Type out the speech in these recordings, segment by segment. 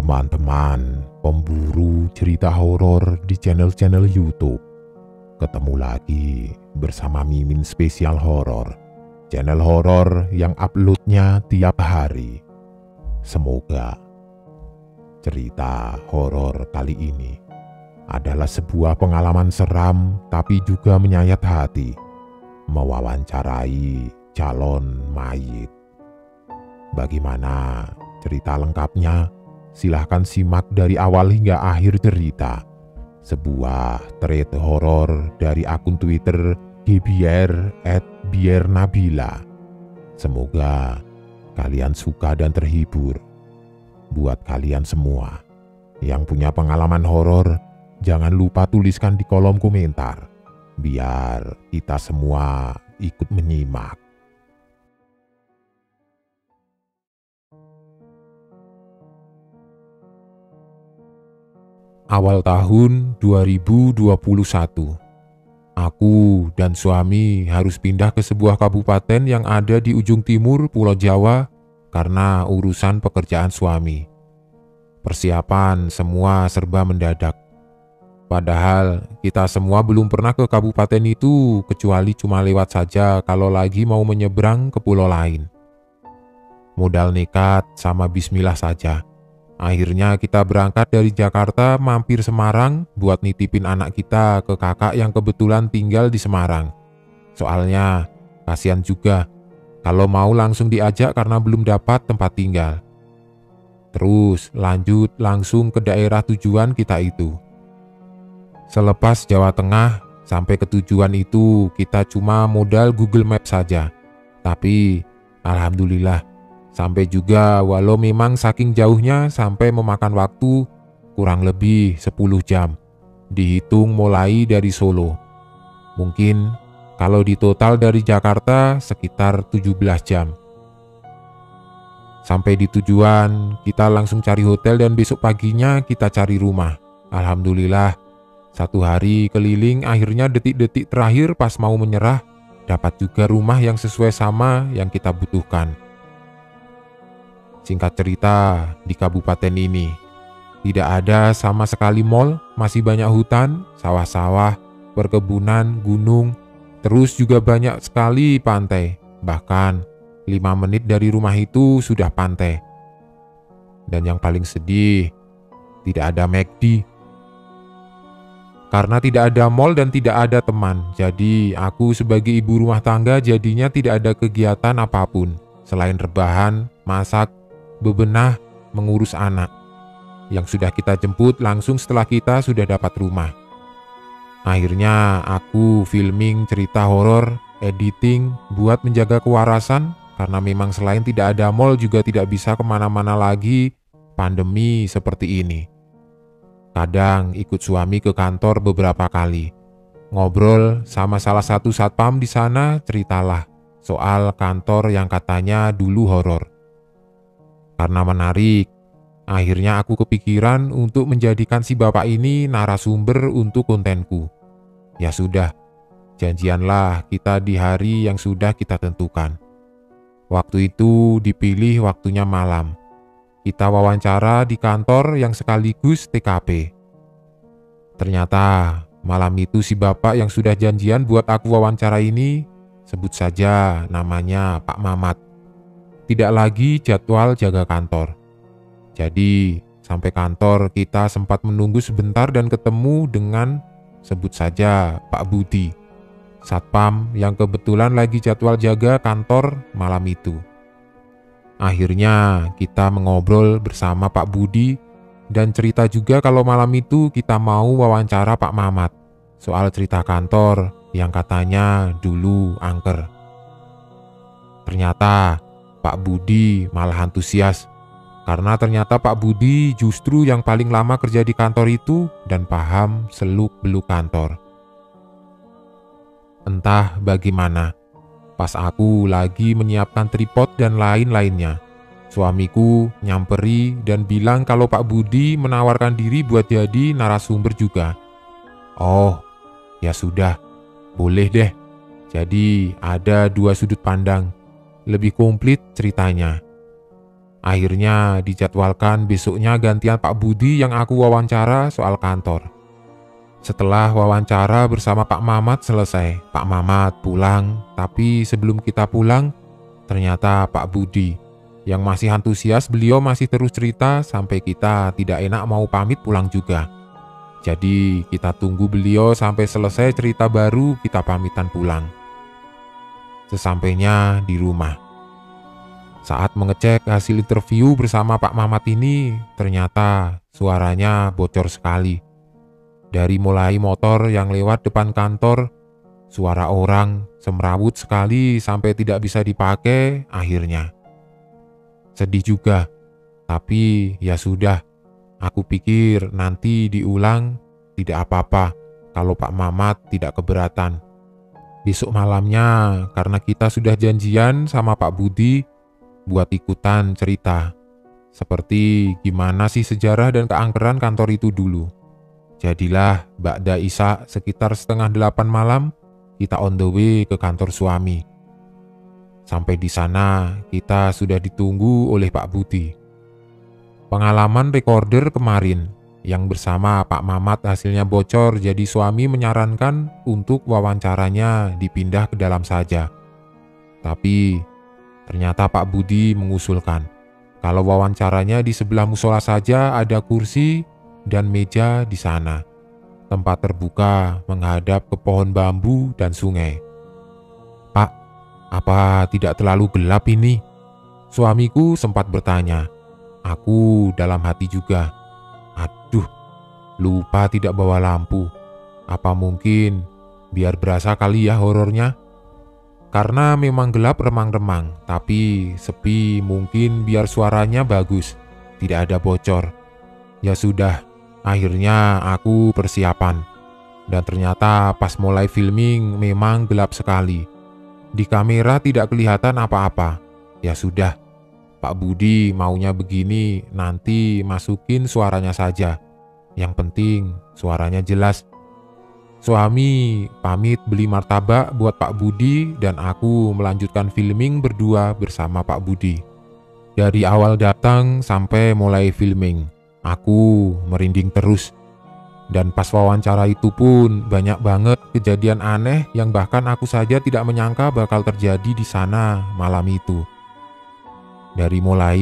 teman-teman pemburu cerita horor di channel-channel YouTube. Ketemu lagi bersama Mimin Spesial Horor, channel horor yang uploadnya tiap hari. Semoga cerita horor kali ini adalah sebuah pengalaman seram tapi juga menyayat hati, mewawancarai calon mayit. Bagaimana cerita lengkapnya? Silahkan simak dari awal hingga akhir cerita. Sebuah thread horor dari akun Twitter @biernabila. Semoga kalian suka dan terhibur. Buat kalian semua yang punya pengalaman horor, jangan lupa tuliskan di kolom komentar, biar kita semua ikut menyimak. Awal tahun 2021, aku dan suami harus pindah ke sebuah kabupaten yang ada di ujung timur Pulau Jawa karena urusan pekerjaan suami. Persiapan semua serba mendadak. Padahal kita semua belum pernah ke kabupaten itu kecuali cuma lewat saja kalau lagi mau menyeberang ke pulau lain. Modal nekat sama bismillah saja. Akhirnya kita berangkat dari Jakarta mampir Semarang buat nitipin anak kita ke kakak yang kebetulan tinggal di Semarang. Soalnya kasihan juga kalau mau langsung diajak karena belum dapat tempat tinggal. Terus lanjut langsung ke daerah tujuan kita itu. Selepas Jawa Tengah sampai ke tujuan itu kita cuma modal Google Maps saja. Tapi alhamdulillah sampai juga walau memang saking jauhnya sampai memakan waktu kurang lebih 10 jam. Dihitung mulai dari Solo. Mungkin kalau ditotal dari Jakarta sekitar 17 jam. Sampai di tujuan kita langsung cari hotel dan besok paginya kita cari rumah. Alhamdulillah 1 hari keliling akhirnya detik-detik terakhir pas mau menyerah dapat juga rumah yang sesuai sama yang kita butuhkan. Singkat cerita, di kabupaten ini tidak ada sama sekali mall, masih banyak hutan, sawah-sawah, perkebunan, gunung, terus juga banyak sekali pantai. Bahkan 5 menit dari rumah itu sudah pantai. Dan yang paling sedih, tidak ada McD. Karena tidak ada mall dan tidak ada teman, jadi aku sebagai ibu rumah tangga jadinya tidak ada kegiatan apapun selain rebahan, masak, bebenah, mengurus anak yang sudah kita jemput langsung setelah kita sudah dapat rumah. Akhirnya aku filming cerita horor, editing buat menjaga kewarasan karena memang selain tidak ada mall juga tidak bisa kemana-mana lagi pandemi seperti ini. Kadang ikut suami ke kantor beberapa kali. Ngobrol sama salah satu satpam di sana, ceritalah soal kantor yang katanya dulu horor. Karena menarik, akhirnya aku kepikiran untuk menjadikan si bapak ini narasumber untuk kontenku. Ya sudah, janjianlah kita di hari yang sudah kita tentukan. Waktu itu dipilih waktunya malam. Kita wawancara di kantor yang sekaligus TKP. Ternyata malam itu si bapak yang sudah janjian buat aku wawancara ini, sebut saja namanya Pak Mamat, tidak lagi jadwal jaga kantor. Jadi sampai kantor kita sempat menunggu sebentar dan ketemu dengan sebut saja Pak Budi, satpam yang kebetulan lagi jadwal jaga kantor malam itu. Akhirnya kita mengobrol bersama Pak Budi dan cerita juga kalau malam itu kita mau wawancara Pak Mamat soal cerita kantor yang katanya dulu angker. Ternyata Pak Budi malah antusias karena ternyata Pak Budi justru yang paling lama kerja di kantor itu dan paham seluk-beluk kantor. Entah bagaimana, pas aku lagi menyiapkan tripod dan lain-lainnya, suamiku nyamperi dan bilang kalau Pak Budi menawarkan diri buat jadi narasumber juga. Oh, ya sudah, boleh deh. Jadi ada 2 sudut pandang. Lebih komplit ceritanya. Akhirnya dijadwalkan besoknya gantian Pak Budi yang aku wawancara soal kantor. Setelah wawancara bersama Pak Mamat selesai, Pak Mamat pulang, tapi sebelum kita pulang, ternyata Pak Budi yang masih antusias, beliau masih terus cerita sampai kita tidak enak mau pamit pulang juga. Jadi kita tunggu beliau sampai selesai cerita baru kita pamitan pulang. Sesampainya di rumah, saat mengecek hasil interview bersama Pak Mamat ini, ternyata suaranya bocor sekali. Dari mulai motor yang lewat depan kantor, suara orang semrawut sekali sampai tidak bisa dipakai akhirnya. Sedih juga, tapi ya sudah. Aku pikir nanti diulang tidak apa-apa kalau Pak Mamat tidak keberatan. Besok malamnya karena kita sudah janjian sama Pak Budi buat ikutan cerita. Seperti gimana sih sejarah dan keangkeran kantor itu dulu. Jadilah ba'da isya sekitar 7:30 malam kita on the way ke kantor suami. Sampai di sana kita sudah ditunggu oleh Pak Budi. Pengalaman recorder kemarin yang bersama Pak Mamat hasilnya bocor, jadi suami menyarankan untuk wawancaranya dipindah ke dalam saja. Tapi ternyata Pak Budi mengusulkan kalau wawancaranya di sebelah musola saja, ada kursi dan meja di sana. Tempat terbuka menghadap ke pohon bambu dan sungai. "Pak, apa tidak terlalu gelap ini?" Suamiku sempat bertanya. Aku dalam hati juga, aduh, lupa tidak bawa lampu. Apa mungkin biar berasa kali ya horornya? Karena memang gelap remang-remang, tapi sepi, mungkin biar suaranya bagus, tidak ada bocor. Ya sudah, akhirnya aku persiapan. Dan ternyata pas mulai filming memang gelap sekali. Di kamera tidak kelihatan apa-apa. Ya sudah, Pak Budi maunya begini, nanti masukin suaranya saja. Yang penting suaranya jelas. Suami pamit beli martabak buat Pak Budi dan aku melanjutkan filming berdua bersama Pak Budi. Dari awal datang sampai mulai filming, aku merinding terus. Dan pas wawancara itu pun banyak banget kejadian aneh yang bahkan aku saja tidak menyangka bakal terjadi di sana malam itu. Dari mulai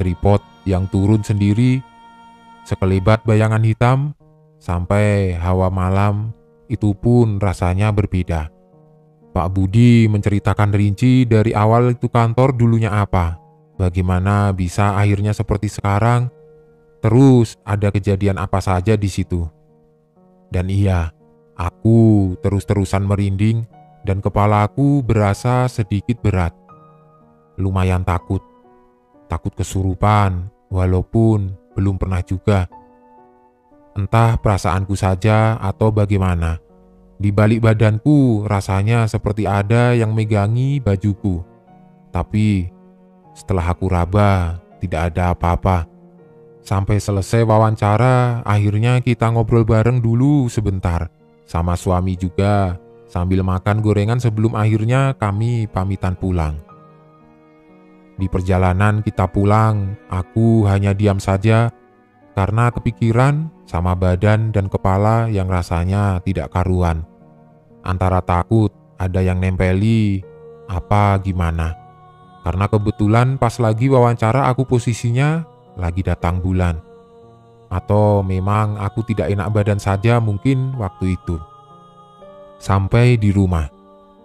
tripod yang turun sendiri, sekelebat bayangan hitam, sampai hawa malam, itu pun rasanya berbeda. Pak Budi menceritakan rinci dari awal itu kantor dulunya apa, bagaimana bisa akhirnya seperti sekarang, terus ada kejadian apa saja di situ. Dan iya, aku terus-terusan merinding dan kepalaku berasa sedikit berat. Lumayan takut kesurupan, walaupun belum pernah juga. Entah perasaanku saja atau bagaimana, di balik badanku rasanya seperti ada yang megangi bajuku. Tapi setelah aku raba, tidak ada apa-apa. Sampai selesai wawancara, akhirnya kita ngobrol bareng dulu sebentar. Sama suami juga, sambil makan gorengan sebelum akhirnya kami pamitan pulang. Di perjalanan kita pulang, aku hanya diam saja karena kepikiran sama badan dan kepala yang rasanya tidak karuan. Antara takut ada yang nempeli, apa gimana. Karena kebetulan pas lagi wawancara aku posisinya lagi datang bulan. Atau memang aku tidak enak badan saja mungkin waktu itu. Sampai di rumah,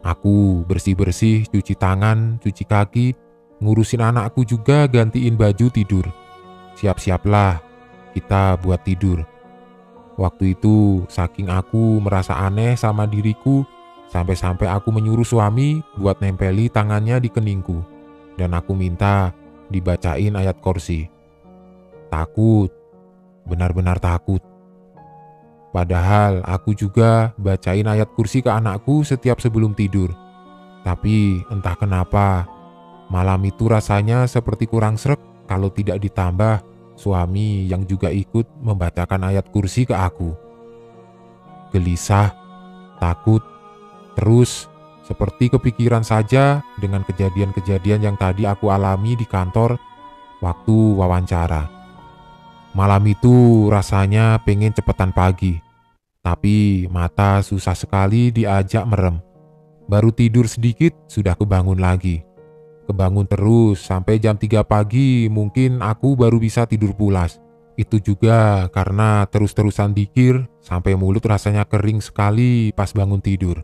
aku bersih-bersih, cuci tangan, cuci kaki, ngurusin anakku juga, gantiin baju tidur. Siap-siaplah kita buat tidur. Waktu itu saking aku merasa aneh sama diriku, sampai-sampai aku menyuruh suami buat nempeli tangannya di keningku. Dan aku minta dibacain ayat kursi. Takut, benar-benar takut. Padahal aku juga bacain ayat kursi ke anakku setiap sebelum tidur. Tapi entah kenapa, malam itu rasanya seperti kurang sreg kalau tidak ditambah suami yang juga ikut membacakan ayat kursi ke aku. Gelisah, takut, terus seperti kepikiran saja dengan kejadian-kejadian yang tadi aku alami di kantor. waktu wawancara. Malam itu rasanya pengen cepetan pagi, tapi mata susah sekali diajak merem. Baru tidur sedikit sudah kebangun lagi. Kebangun terus sampai jam 3 pagi mungkin aku baru bisa tidur pulas. Itu juga karena terus-terusan dikir sampai mulut rasanya kering sekali pas bangun tidur.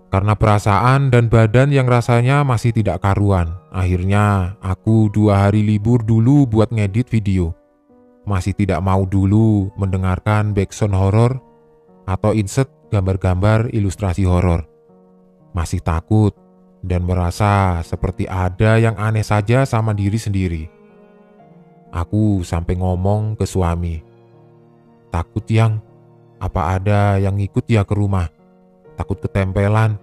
Karena perasaan dan badan yang rasanya masih tidak karuan, akhirnya aku 2 hari libur dulu buat ngedit video. Masih tidak mau dulu mendengarkan backsound horor atau insert gambar-gambar ilustrasi horor. Masih takut dan merasa seperti ada yang aneh saja sama diri sendiri. Aku sampai ngomong ke suami, "Takut yang, apa ada yang ngikut ya ke rumah? Takut ketempelan."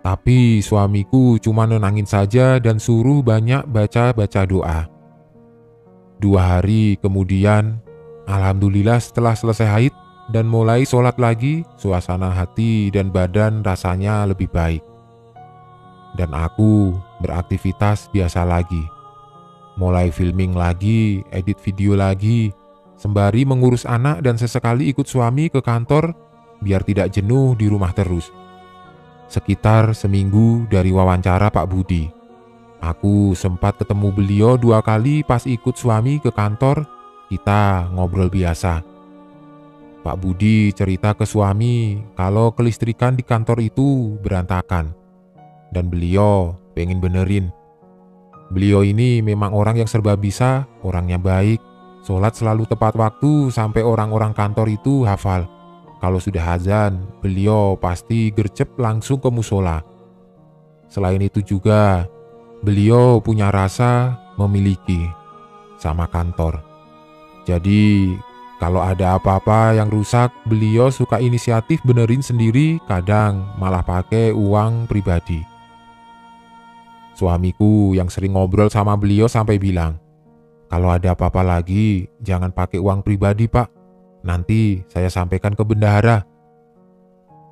Tapi suamiku cuma nenangin saja dan suruh banyak baca-baca doa. 2 hari kemudian, alhamdulillah setelah selesai haid dan mulai sholat lagi, suasana hati dan badan rasanya lebih baik. Dan aku beraktivitas biasa lagi. Mulai filming lagi, edit video lagi, sembari mengurus anak dan sesekali ikut suami ke kantor biar tidak jenuh di rumah terus. Sekitar seminggu dari wawancara Pak Budi, aku sempat ketemu beliau 2 kali pas ikut suami ke kantor. Kita ngobrol biasa. Pak Budi cerita ke suami kalau kelistrikan di kantor itu berantakan dan beliau pengen benerin. Beliau ini memang orang yang serba bisa, orangnya baik, sholat selalu tepat waktu sampai orang-orang kantor itu hafal. Kalau sudah azan, beliau pasti gercep langsung ke musola. Selain itu juga, beliau punya rasa memiliki sama kantor. Jadi, kalau ada apa-apa yang rusak, beliau suka inisiatif benerin sendiri, kadang malah pakai uang pribadi. Suamiku yang sering ngobrol sama beliau sampai bilang, "Kalau ada apa-apa lagi, jangan pakai uang pribadi, Pak. Nanti saya sampaikan ke bendahara."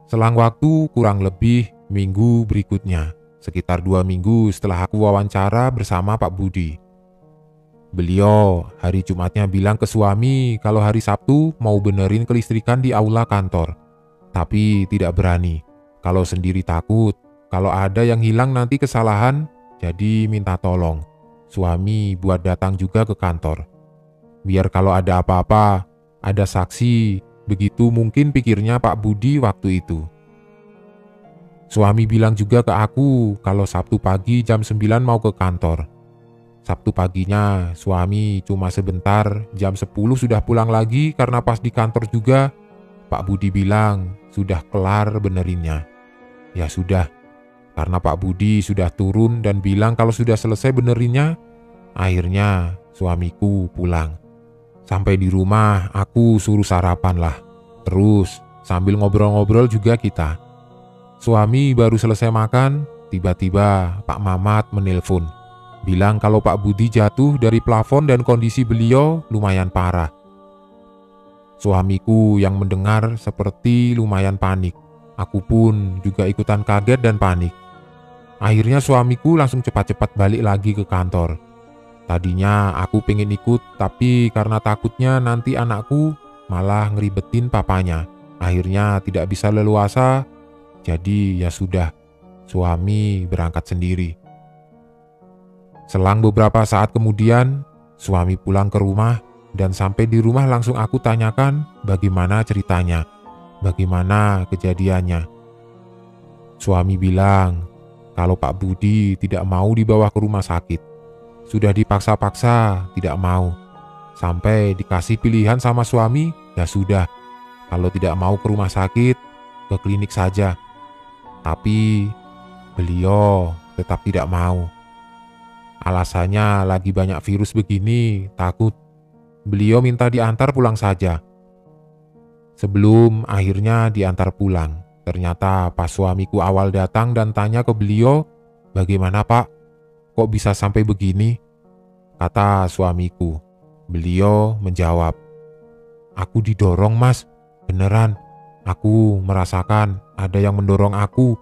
Selang waktu kurang lebih minggu berikutnya, sekitar 2 minggu setelah aku wawancara bersama Pak Budi. Beliau hari Jumatnya bilang ke suami kalau hari Sabtu mau benerin kelistrikan di aula kantor. Tapi tidak berani, kalau sendiri takut, kalau ada yang hilang nanti kesalahan, jadi minta tolong suami buat datang juga ke kantor. Biar kalau ada apa-apa, ada saksi, begitu mungkin pikirnya Pak Budi waktu itu. Suami bilang juga ke aku kalau Sabtu pagi jam 9 mau ke kantor. Sabtu paginya suami cuma sebentar, jam 10 sudah pulang lagi karena pas di kantor juga Pak Budi bilang sudah kelar benerinnya. Ya sudah, karena Pak Budi sudah turun dan bilang kalau sudah selesai benerinnya, akhirnya suamiku pulang. Sampai di rumah aku suruh sarapan lah. Terus sambil ngobrol-ngobrol juga kita. Suami baru selesai makan, tiba-tiba Pak Mamat menelpon. Bilang kalau Pak Budi jatuh dari plafon dan kondisi beliau lumayan parah. Suamiku yang mendengar seperti lumayan panik. Aku pun juga ikutan kaget dan panik. Akhirnya suamiku langsung cepat-cepat balik lagi ke kantor. Tadinya aku pengen ikut, tapi karena takutnya nanti anakku malah ngeribetin papanya. Akhirnya tidak bisa leluasa, jadi ya sudah, suami berangkat sendiri. Selang beberapa saat kemudian, suami pulang ke rumah dan sampai di rumah langsung aku tanyakan bagaimana ceritanya, bagaimana kejadiannya. Suami bilang kalau Pak Budi tidak mau dibawa ke rumah sakit. Sudah dipaksa-paksa, tidak mau. Sampai dikasih pilihan sama suami, ya sudah. Kalau tidak mau ke rumah sakit, ke klinik saja. Tapi beliau tetap tidak mau. Alasannya lagi banyak virus begini, takut. Beliau minta diantar pulang saja. Sebelum akhirnya diantar pulang, ternyata pas suamiku awal datang dan tanya ke beliau, "Bagaimana Pak? Kok bisa sampai begini?" Kata suamiku. Beliau menjawab, "Aku didorong Mas, beneran. Aku merasakan ada yang mendorong aku.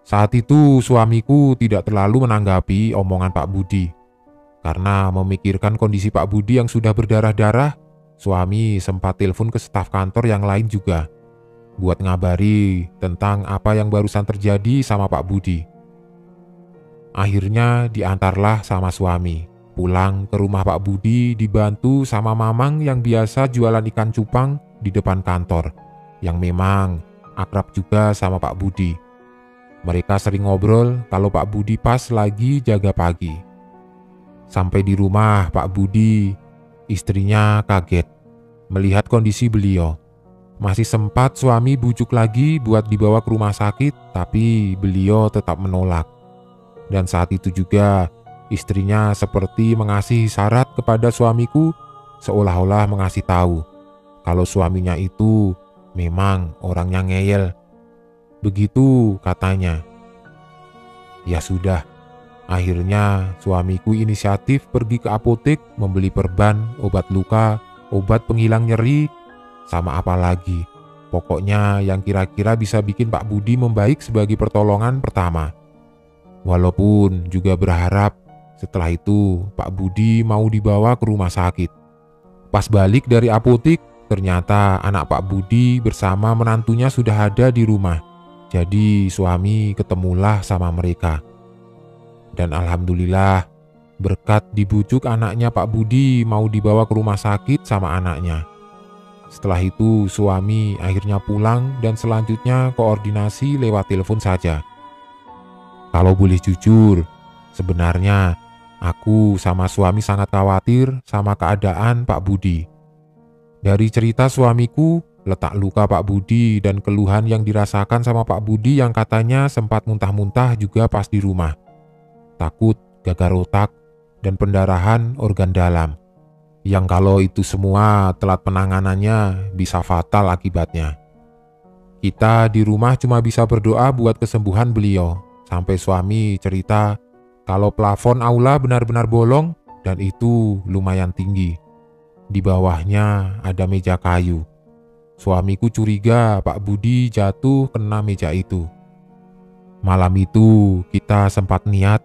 Saat itu suamiku tidak terlalu menanggapi omongan Pak Budi. Karena memikirkan kondisi Pak Budi yang sudah berdarah-darah, suami sempat telepon ke staf kantor yang lain juga, buat ngabari tentang apa yang barusan terjadi sama Pak Budi. Akhirnya diantarlah sama suami pulang ke rumah Pak Budi, dibantu sama Mamang yang biasa jualan ikan cupang di depan kantor, yang memang akrab juga sama Pak Budi. Mereka sering ngobrol kalau Pak Budi pas lagi jaga pagi. Sampai di rumah Pak Budi, istrinya kaget melihat kondisi beliau. Masih sempat suami bujuk lagi buat dibawa ke rumah sakit, tapi beliau tetap menolak. Dan saat itu juga istrinya seperti mengasih isyarat kepada suamiku, seolah-olah mengasih tahu kalau suaminya itu memang orangnya ngeyel. Begitu katanya. Ya sudah, akhirnya suamiku inisiatif pergi ke apotek membeli perban, obat luka, obat penghilang nyeri, sama apa lagi. Pokoknya yang kira-kira bisa bikin Pak Budi membaik sebagai pertolongan pertama. Walaupun juga berharap setelah itu Pak Budi mau dibawa ke rumah sakit. Pas balik dari apotek, ternyata anak Pak Budi bersama menantunya sudah ada di rumah. Jadi suami ketemulah sama mereka. Dan alhamdulillah, berkat dibujuk anaknya Pak Budi mau dibawa ke rumah sakit sama anaknya. Setelah itu suami akhirnya pulang dan selanjutnya koordinasi lewat telepon saja. Kalau boleh jujur, sebenarnya aku sama suami sangat khawatir sama keadaan Pak Budi. Dari cerita suamiku, letak luka Pak Budi dan keluhan yang dirasakan sama Pak Budi yang katanya sempat muntah-muntah juga pas di rumah. Takut gagal otak dan pendarahan organ dalam. Yang kalau itu semua telat penanganannya bisa fatal akibatnya. Kita di rumah cuma bisa berdoa buat kesembuhan beliau. Sampai suami cerita kalau plafon aula benar-benar bolong dan itu lumayan tinggi. Di bawahnya ada meja kayu. Suamiku curiga Pak Budi jatuh kena meja itu. Malam itu kita sempat niat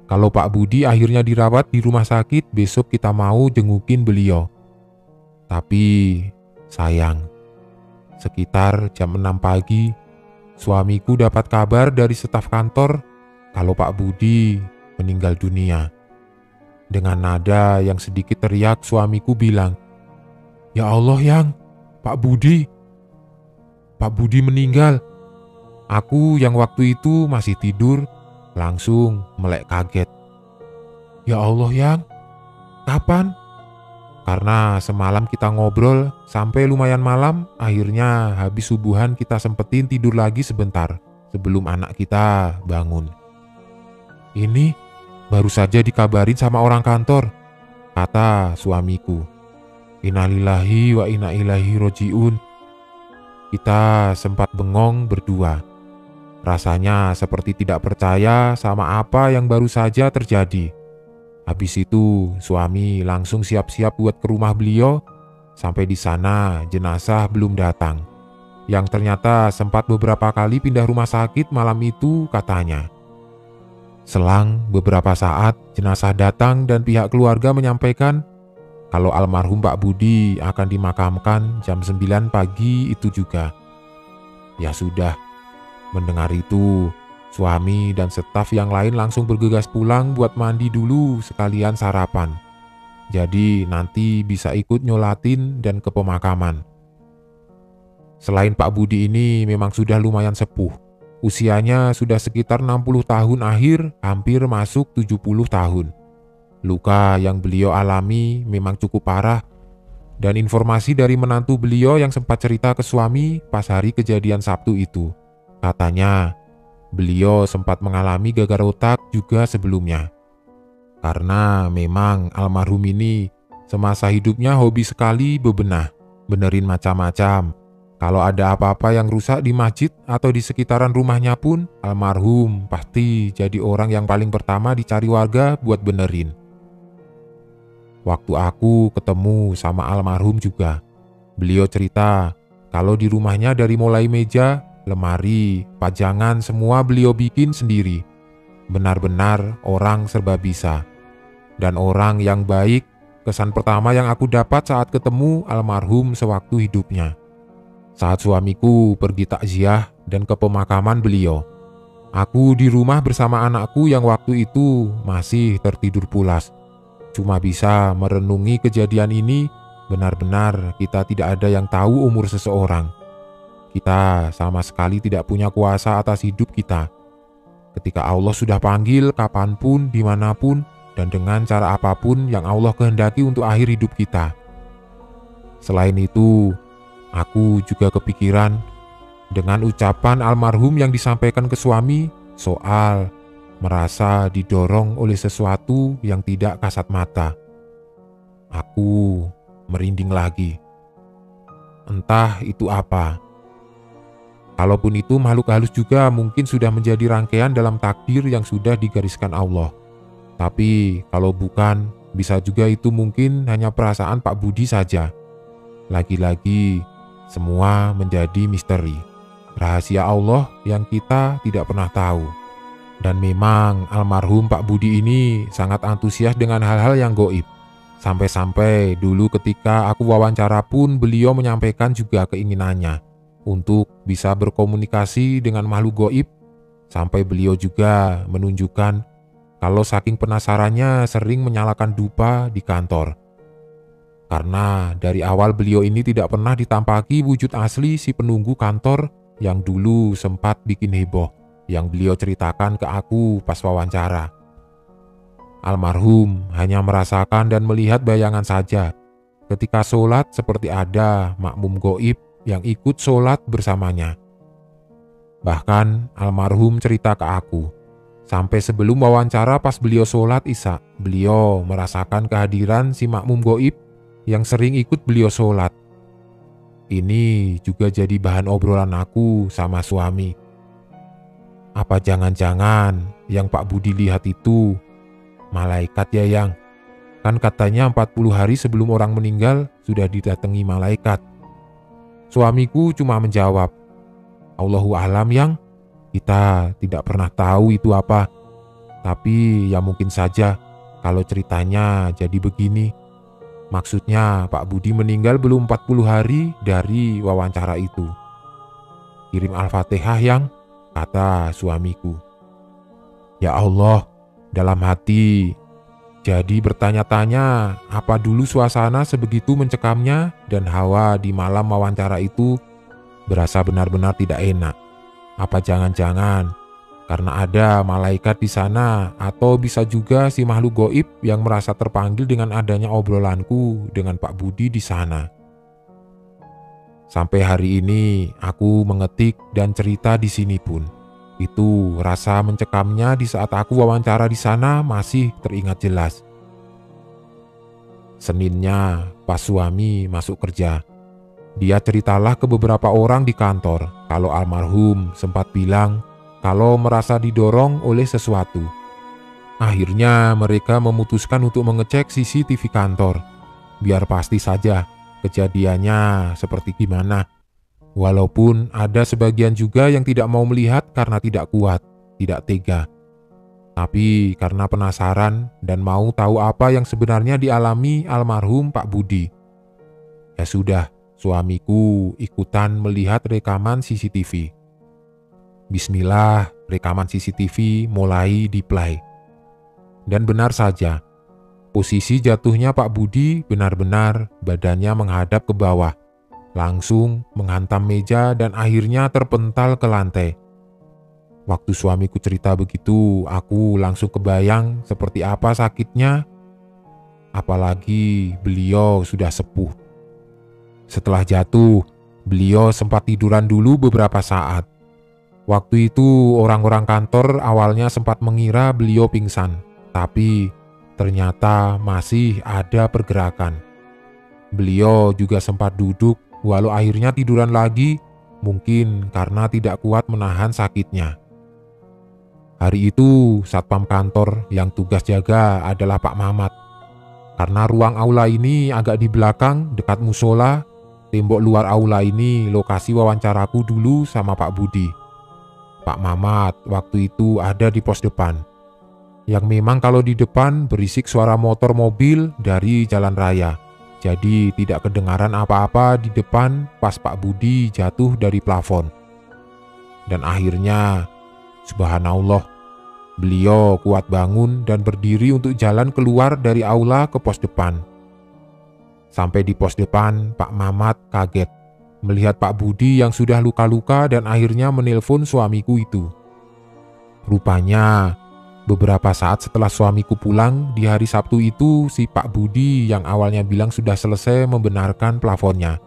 kalau Pak Budi akhirnya dirawat di rumah sakit, besok kita mau jengukin beliau. Tapi sayang, sekitar jam 6 pagi, suamiku dapat kabar dari staf kantor kalau Pak Budi meninggal dunia. Dengan nada yang sedikit teriak, suamiku bilang, "Ya Allah, Yang, Pak Budi meninggal." Aku yang waktu itu masih tidur, langsung melek kaget. "Ya Allah, Yang, kapan?" Karena semalam kita ngobrol sampai lumayan malam, akhirnya habis subuhan kita sempetin tidur lagi sebentar sebelum anak kita bangun. "Ini baru saja dikabarin sama orang kantor," kata suamiku. "Innalillahi wa inna ilaihi rojiun." Kita sempat bengong berdua. Rasanya seperti tidak percaya sama apa yang baru saja terjadi. Habis itu suami langsung siap-siap buat ke rumah beliau. Sampai di sana jenazah belum datang. Yang ternyata sempat beberapa kali pindah rumah sakit malam itu katanya. Selang beberapa saat jenazah datang dan pihak keluarga menyampaikan kalau almarhum Pak Budi akan dimakamkan jam 9 pagi itu juga. Ya sudah, mendengar itu, suami dan staf yang lain langsung bergegas pulang buat mandi dulu sekalian sarapan. Jadi nanti bisa ikut nyolatin dan ke pemakaman. Selain Pak Budi ini memang sudah lumayan sepuh. Usianya sudah sekitar 60 tahun akhir, hampir masuk 70 tahun. Luka yang beliau alami memang cukup parah. Dan informasi dari menantu beliau yang sempat cerita ke suami pas hari kejadian Sabtu itu. Katanya, beliau sempat mengalami gagal otak juga sebelumnya. Karena memang almarhum ini semasa hidupnya hobi sekali bebenah, benerin macam-macam. Kalau ada apa-apa yang rusak di masjid atau di sekitaran rumahnya pun, almarhum pasti jadi orang yang paling pertama dicari warga buat benerin. Waktu aku ketemu sama almarhum juga, beliau cerita Kalau di rumahnya dari mulai meja, lemari, pajangan semua beliau bikin sendiri. Benar-benar orang serba bisa. Dan orang yang baik, kesan pertama yang aku dapat saat ketemu almarhum sewaktu hidupnya. Saat suamiku pergi takziah dan ke pemakaman beliau, aku di rumah bersama anakku yang waktu itu masih tertidur pulas. Cuma bisa merenungi kejadian ini, benar-benar kita tidak ada yang tahu umur seseorang. Kita sama sekali tidak punya kuasa atas hidup kita. Ketika Allah sudah panggil kapanpun, dimanapun, dan dengan cara apapun yang Allah kehendaki untuk akhir hidup kita. Selain itu, aku juga kepikiran dengan ucapan almarhum yang disampaikan ke suami soal merasa didorong oleh sesuatu yang tidak kasat mata. Aku merinding lagi. Entah itu apa. Kalaupun itu makhluk halus juga mungkin sudah menjadi rangkaian dalam takdir yang sudah digariskan Allah. Tapi kalau bukan, bisa juga itu mungkin hanya perasaan Pak Budi saja. Lagi-lagi, semua menjadi misteri. Rahasia Allah yang kita tidak pernah tahu. Dan memang almarhum Pak Budi ini sangat antusias dengan hal-hal yang gaib. Sampai-sampai dulu ketika aku wawancara pun beliau menyampaikan juga keinginannya untuk bisa berkomunikasi dengan makhluk gaib. Sampai beliau juga menunjukkan kalau saking penasarannya sering menyalakan dupa di kantor. Karena dari awal beliau ini tidak pernah ditampaki wujud asli si penunggu kantor yang dulu sempat bikin heboh, yang beliau ceritakan ke aku pas wawancara. Almarhum hanya merasakan dan melihat bayangan saja. Ketika sholat seperti ada makmum gaib yang ikut sholat bersamanya. Bahkan almarhum cerita ke aku, sampai sebelum wawancara pas beliau sholat isya, beliau merasakan kehadiran si makmum gaib yang sering ikut beliau sholat. Ini juga jadi bahan obrolan aku sama suami. Apa jangan-jangan yang Pak Budi lihat itu malaikat ya Yang? Kan katanya 40 hari sebelum orang meninggal sudah didatangi malaikat. Suamiku cuma menjawab, Allahu a'lam Yang, kita tidak pernah tahu itu apa. Tapi ya mungkin saja kalau ceritanya jadi begini. Maksudnya Pak Budi meninggal belum 40 hari dari wawancara itu. Kirim Al-Fatihah Yang, kata suamiku. Ya Allah, dalam hati jadi bertanya-tanya apa dulu suasana sebegitu mencekamnya dan hawa di malam wawancara itu berasa benar-benar tidak enak. Apa jangan-jangan karena ada malaikat di sana, atau bisa juga si makhluk gaib yang merasa terpanggil dengan adanya obrolanku dengan Pak Budi di sana. Sampai hari ini aku mengetik dan cerita di sini pun, itu rasa mencekamnya di saat aku wawancara di sana masih teringat jelas. Seninnya pas suami masuk kerja, dia ceritalah ke beberapa orang di kantor kalau almarhum sempat bilang kalau merasa didorong oleh sesuatu. Akhirnya mereka memutuskan untuk mengecek CCTV kantor, biar pasti saja kejadiannya seperti gimana. Walaupun ada sebagian juga yang tidak mau melihat karena tidak kuat, tidak tega. Tapi karena penasaran dan mau tahu apa yang sebenarnya dialami almarhum Pak Budi. Ya sudah, suamiku ikutan melihat rekaman CCTV. Bismillah, rekaman CCTV mulai di-play. Dan benar saja, posisi jatuhnya Pak Budi benar-benar badannya menghadap ke bawah, langsung menghantam meja dan akhirnya terpental ke lantai. Waktu suamiku cerita begitu, aku langsung kebayang seperti apa sakitnya, apalagi beliau sudah sepuh. Setelah jatuh, beliau sempat tiduran dulu beberapa saat. Waktu itu orang-orang kantor awalnya sempat mengira beliau pingsan, tapi ternyata masih ada pergerakan. Beliau juga sempat duduk, walau akhirnya tiduran lagi, mungkin karena tidak kuat menahan sakitnya. Hari itu satpam kantor yang tugas jaga adalah Pak Mamat. Karena ruang aula ini agak di belakang dekat musola, tembok luar aula ini lokasi wawancaraku dulu sama Pak Budi. Pak Mamat waktu itu ada di pos depan. Yang memang kalau di depan berisik suara motor mobil dari jalan raya. Jadi tidak kedengaran apa-apa di depan pas Pak Budi jatuh dari plafon. Dan akhirnya, subhanallah, beliau kuat bangun dan berdiri untuk jalan keluar dari aula ke pos depan. Sampai di pos depan, Pak Mamat kaget melihat Pak Budi yang sudah luka-luka dan akhirnya menelpon suamiku itu. Rupanya, beberapa saat setelah suamiku pulang di hari Sabtu itu, si Pak Budi yang awalnya bilang sudah selesai membenarkan plafonnya.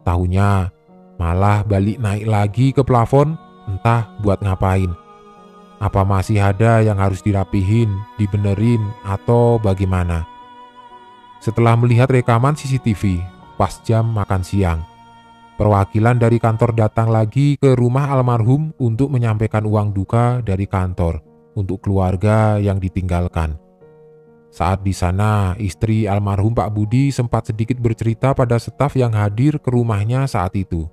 Tahunya malah balik naik lagi ke plafon, entah buat ngapain. Apa masih ada yang harus dirapihin, dibenerin, atau bagaimana? Setelah melihat rekaman CCTV pas jam makan siang, perwakilan dari kantor datang lagi ke rumah almarhum untuk menyampaikan uang duka dari kantor untuk keluarga yang ditinggalkan. Saat di sana, istri almarhum Pak Budi sempat sedikit bercerita pada staf yang hadir ke rumahnya saat itu.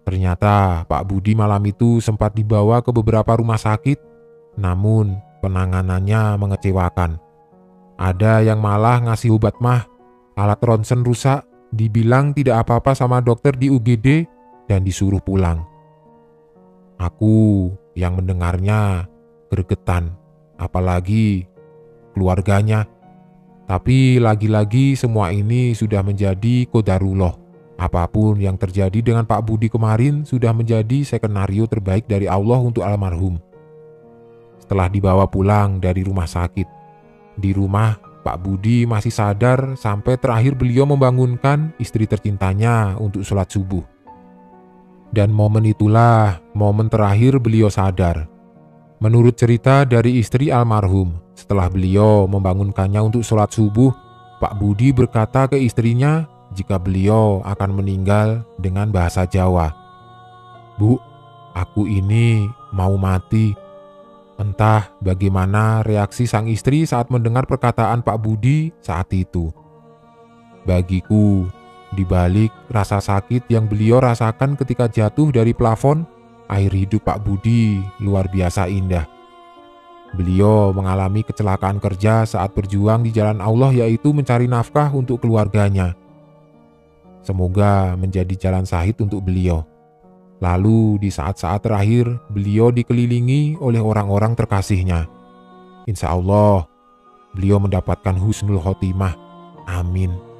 Ternyata Pak Budi malam itu sempat dibawa ke beberapa rumah sakit, namun penanganannya mengecewakan. Ada yang malah ngasih obat mah, alat ronsen rusak, dibilang tidak apa-apa sama dokter di UGD, dan disuruh pulang. Aku yang mendengarnya gregetan, apalagi keluarganya. Tapi lagi-lagi semua ini sudah menjadi qadarullah. Apapun yang terjadi dengan Pak Budi kemarin sudah menjadi skenario terbaik dari Allah untuk almarhum. Setelah dibawa pulang dari rumah sakit, di rumah Pak Budi masih sadar sampai terakhir beliau membangunkan istri tercintanya untuk sholat subuh. Dan momen itulah momen terakhir beliau sadar. Menurut cerita dari istri almarhum, setelah beliau membangunkannya untuk sholat subuh, Pak Budi berkata ke istrinya jika beliau akan meninggal dengan bahasa Jawa. "Bu, aku ini mau mati." Entah bagaimana reaksi sang istri saat mendengar perkataan Pak Budi saat itu. Bagiku, di balik rasa sakit yang beliau rasakan ketika jatuh dari plafon, air hidup Pak Budi luar biasa indah. Beliau mengalami kecelakaan kerja saat berjuang di jalan Allah, yaitu mencari nafkah untuk keluarganya. Semoga menjadi jalan sahid untuk beliau. Lalu di saat-saat terakhir, beliau dikelilingi oleh orang-orang terkasihnya. Insya Allah, beliau mendapatkan husnul khotimah. Amin.